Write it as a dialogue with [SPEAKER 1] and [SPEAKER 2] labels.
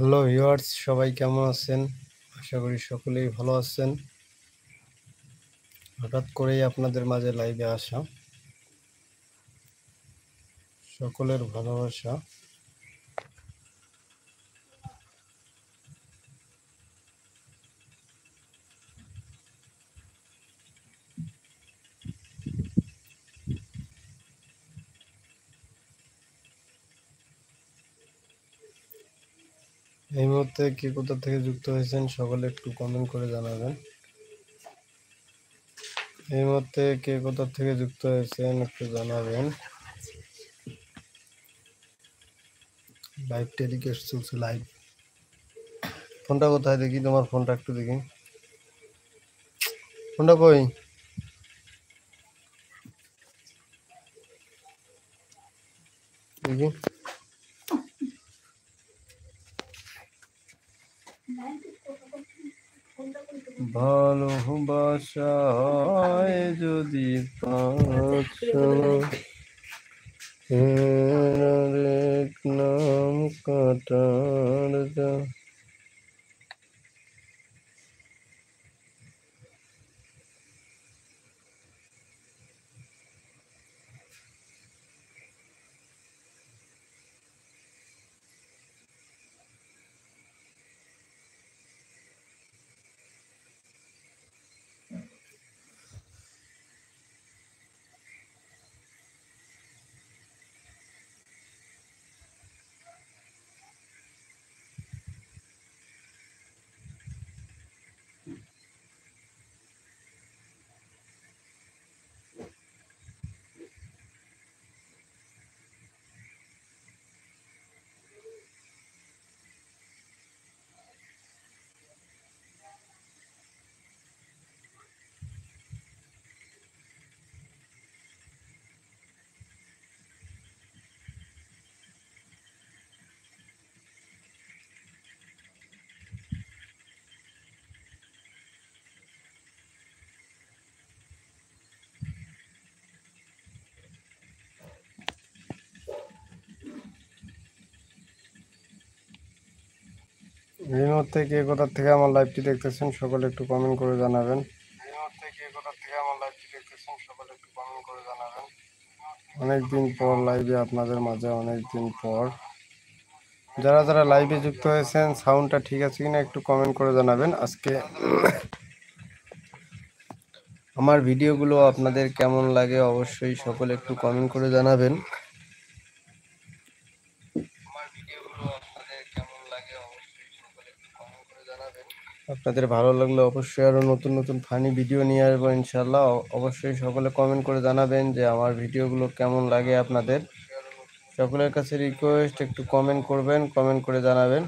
[SPEAKER 1] Hello viewers, সবাই কেমন আছেন? আশা করি সকলেই ভালো আছেন। হঠাৎ করেই আপনাদের মাঝে লাইভে আসা, সকলের ভালোবাসা। এই মুহূর্তে কে কোথা থেকে যুক্ত হয়েছেন সকলে একটু কমেন্ট করে জানাবেন। এই মুহূর্তে কে কোথা থেকে যুক্ত হয়েছেন একটু জানাবেন। লাইভ টেলিকাস্ট চলছে, লাইভ। ফোনটা কোথায় দেখি? তোমার ফোনটা একটু দেখি। ফোনটা কই? দেখি। ভালোবাসা হয় যদি এক নাম কাটার যা। এই মুহূর্তে কে কোথা থেকে আমার লাইভটি দেখতেছেন সকলে একটু কমেন্ট করে জানাবেন। অনেকদিন পর লাইভে আপনাদের মাঝে, অনেকদিন পর। যারা যারা লাইভে যুক্ত হয়েছেন সাউন্ডটা ঠিক আছে কিনা একটু কমেন্ট করে জানাবেন। আজকে আমার ভিডিওগুলো আপনাদের কেমন লাগে অবশ্যই সকলে একটু কমেন্ট করে জানাবেন। আপনাদের ভালো লাগলে অবশ্যই আরো নতুন নতুন ফানি ভিডিও নিয়ে আসবো ইনশাল্লাহ। অবশ্যই সকলে কমেন্ট করে জানাবেন যে আমার ভিডিওগুলো কেমন লাগে আপনাদের। সকলের কাছে রিকোয়েস্ট, একটু কমেন্ট করবেন, কমেন্ট করে জানাবেন।